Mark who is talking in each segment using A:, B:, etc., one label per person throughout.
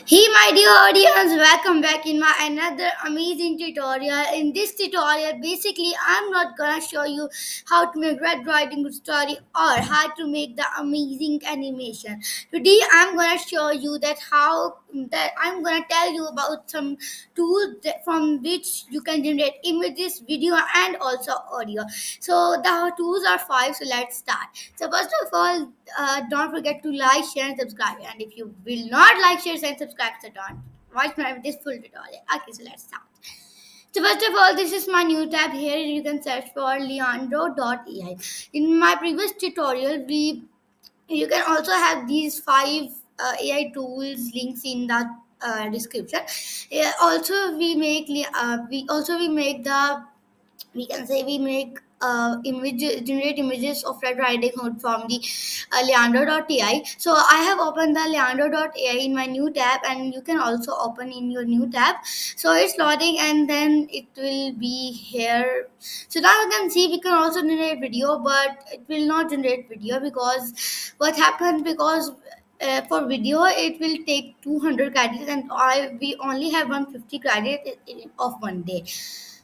A: Hey my dear audience, welcome back in my another amazing tutorial. In this tutorial, basically I'm not gonna show you how to make Red Riding Hood story or how to make the amazing animation. Today I'm gonna show you that I'm gonna tell you about some tools from which you can generate images, video and also audio. So the tools are five, so let's start. So first of all, don't forget to like, share, and subscribe. And if you will not like, share, and subscribe, so don't watch my this full tutorial. Okay, so let's start. So first of all, this is my new tab. Here you can search for Leandro.ai. In my previous tutorial, we you can also have these five AI tools links in the description. Yeah, also we make the we can say we make generate images of Red Riding Hood from the Leandro.ai. So I have opened the Leandro.ai in my new tab, and you can also open in your new tab. So it's loading, and then it will be here. So now you can see we can also generate video, but it will not generate video because what happened because for video it will take 200 credits, and I we only have 150 credits of one day.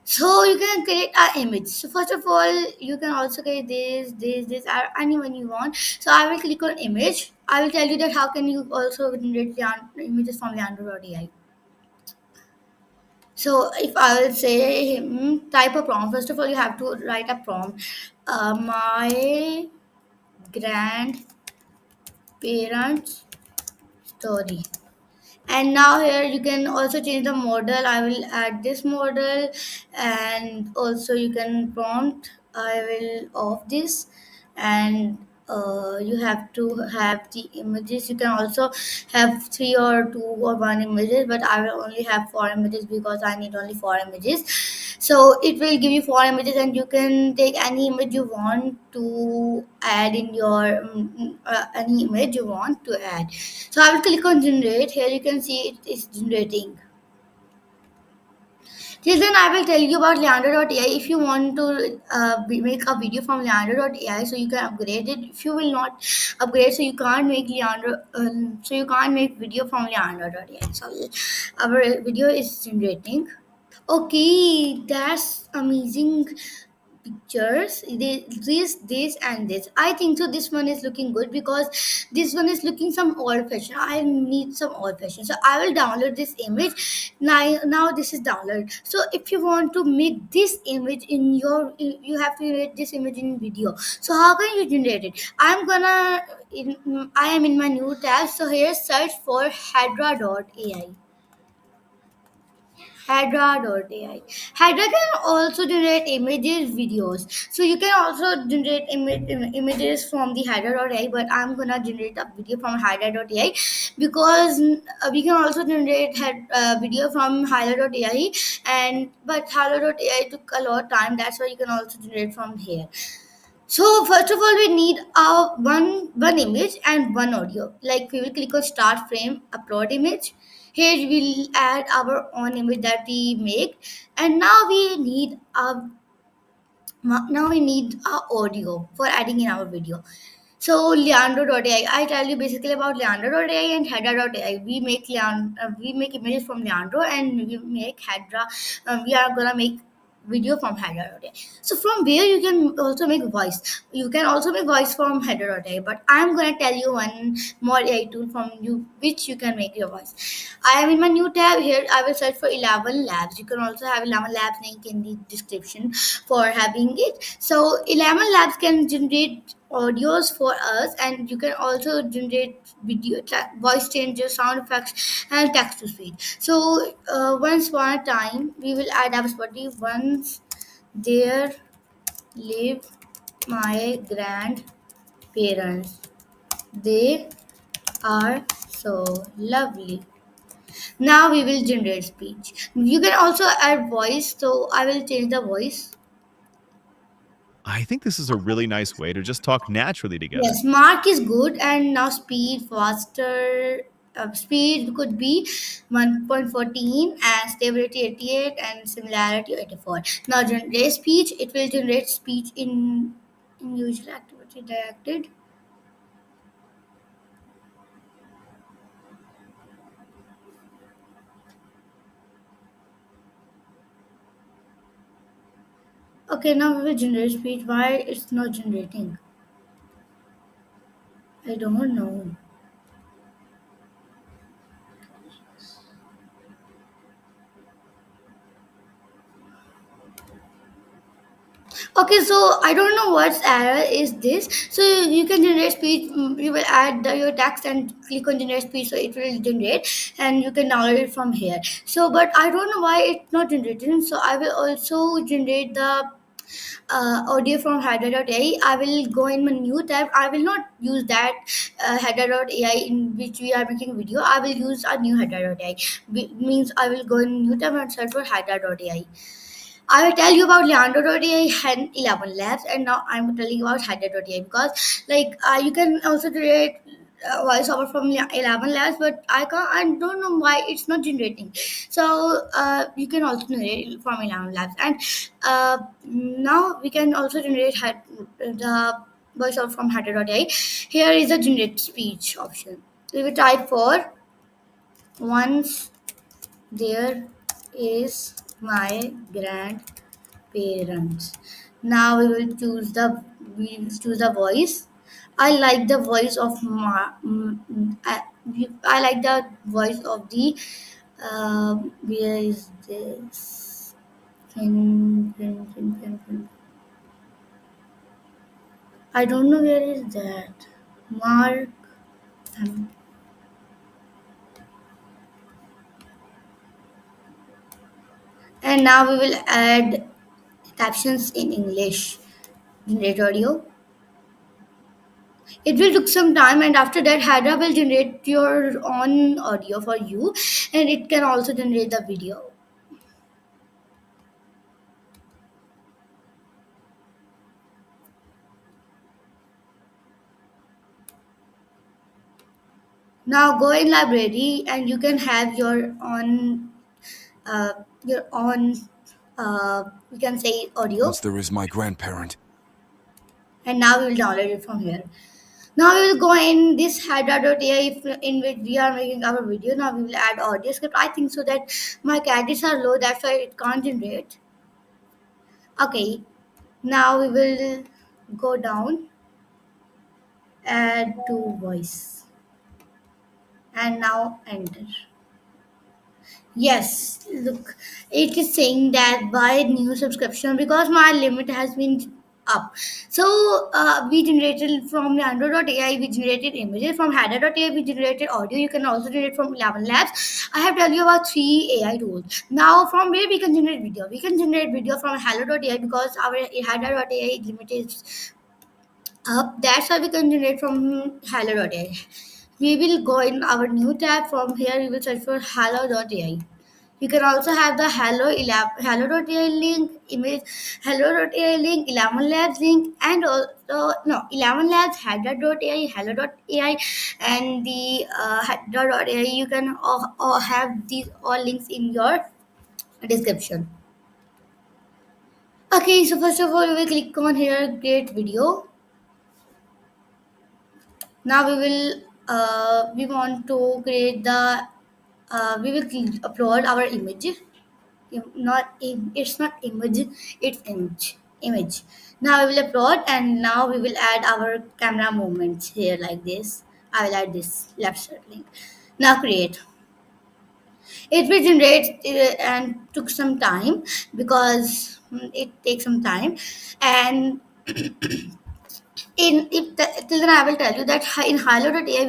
A: So you can create an image. So first of all, you can also create this, or anyone you want. So I will click on image. I will tell you that how can you also generate images from Leandro.ai. So if I will say type a prompt, first of all you have to write a prompt. My grandparents story. And now here you can also change the model. I will add this model, and also you can prompt. I will off this, and you have to have the images. You can also have three or two or one images, but I will only have four images because I need only four images. So it will give you four images, and you can take any image you want to add in your any image you want to add. So I will click on generate. Here you can see it is generating. Till then, I will tell you about Leandro.ai. If you want to make a video from Leandro.ai, so you can upgrade it. If you will not upgrade, so you can't make so you can't make video from Leandro.ai. So our video is generating. Okay, that's amazing pictures. This and this. I think so. This one is looking good because this one is looking some old fashion. I need some old fashion, so I will download this image. Now this is downloaded. So if you want to make this image you have to generate this image in video. So how can you generate it? I am in my new tab. So here search for Hydra.ai. Hydra.ai. Hydra can also generate images, videos. So you can also generate images from the Hydra.ai, but I'm gonna generate a video from Hydra.ai because we can also generate video from Hydra.ai, and but Hydra.ai took a lot of time. That's why you can also generate from here. So first of all, we need a one image and one audio. Like we will click on start frame, upload image. Here we'll add our own image that we make, and now we need a audio for adding in our video. So Leandro.ai, I tell you basically about Leandro.ai and Hedra.ai. We make images from Leandro, and we make Hedra. We are gonna make video from Hedra.ai. So from where you can also make voice. You can also make voice from Hedra.ai. But I'm gonna tell you one more AI tool from you which you can make your voice. I am in my new tab here. I will search for 11 labs. You can also have 11 labs link in the description for having it. So 11 labs can generate audios for us, and you can also generate voice changes, sound effects and text to speech. So once upon a time we will add our body. Once there live my grandparents, they are so lovely. Now we will generate speech. You can also add voice, so I will change the voice.
B: I think this is a really nice way to just talk naturally together.
A: Yes, mark is good, and now speed faster. Speed could be 1.14 and stability 88 and similarity 84. Now generate speech. It will generate speech in usual activity directed. Okay, now we will generate speech. Why it's not generating? I don't know. Okay, so I don't know what's error is this. So you can generate speech. You will add your text and click on generate speech, so it will generate, and you can download it from here. So, but I don't know why it's not generating. So I will also generate the audio from header.ai. I will go in my new tab. I will not use that header.ai in which we are making video. I will use a new header.ai. Means I will go in new tab and search for header.ai. I will tell you about Leandro.ai and 11 Labs, and now I'm telling you about Hydra.ai because, like, you can also generate voiceover from 11 Labs, but I can't. I don't know why it's not generating. So you can also generate from 11 Labs, and now we can also generate the voiceover from Hydra.ai. Here is the generate speech option. We will type for once there is my grandparents. Now we will choose the voice. I like the voice of I like the voice of the where is this? I don't know where is that. Mark. um, And now we will add captions in English. Generate audio. It will take some time, and after that, Hydra will generate your own audio for you, and it can also generate the video. Now go in library, and you can have uh, your own, you can say
C: Once
A: audio,
C: there is my grandparent.
A: and now we will download it from here. Now we will go in this Hydra.ai in which we are making our video. Now we will add audio script. I think so that my caddies are low, that's why it can't generate. Okay, now we will go down, add to voice, and now enter. Yes, look, it is saying that buy new subscription because my limit has been up. So we generated from Leandro.ai, we generated images from Header.ai, we generated audio. You can also generate from 11 Labs. I have tell you about three AI tools. Now from where we can generate video? We can generate video from Hello.ai because our Header.ai limit is up. That's why we can generate from Hello.ai. We will go in our new tab. From here, we will search for Hello.ai. You can also have the Hello.ai link, image Hello.ai link, 11 Labs link, and also no 11 Labs, Header.ai, Hello.ai, and the Header.ai. You can all have these all links in your description. Okay, so first of all, we will click on here, create video. Now we want to create the we will upload our image. It's not image, it's image. Now we will upload, and now we will add our camera movements here like this. I will add this left side link. Now create. It will generate and took some time because it takes some time. And till then I will tell you that in Hilo.ai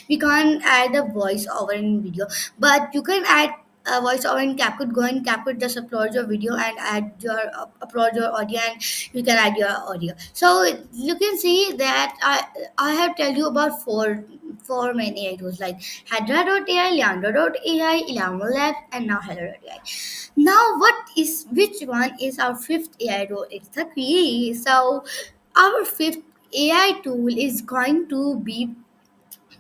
A: we can't add a voice over in video, but you can add a voice over in CapCut. Go in CapCut, just upload your video and add your upload your audio, and you can add your audio. So you can see that I have tell you about four main AI tools like Hydra.ai, Leandro.ai, Llama Lab, and now Hello.ai. Now which one is our fifth AI tool? It's the quiz. So our fifth AI tool is going to be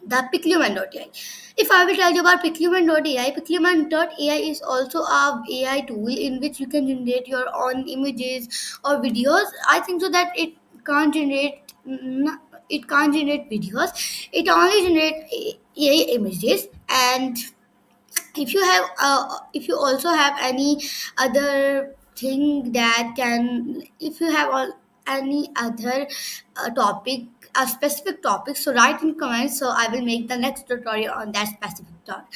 A: the Picluman.ai. If I will tell you about Picluman.ai, Picluman.ai is also a AI tool in which you can generate your own images or videos. I think so that it can't generate videos. It only generate AI images. And if you also have any other think that can, if you have all any other topic, a specific topic, so write in comments, so I will make the next tutorial on that specific topic.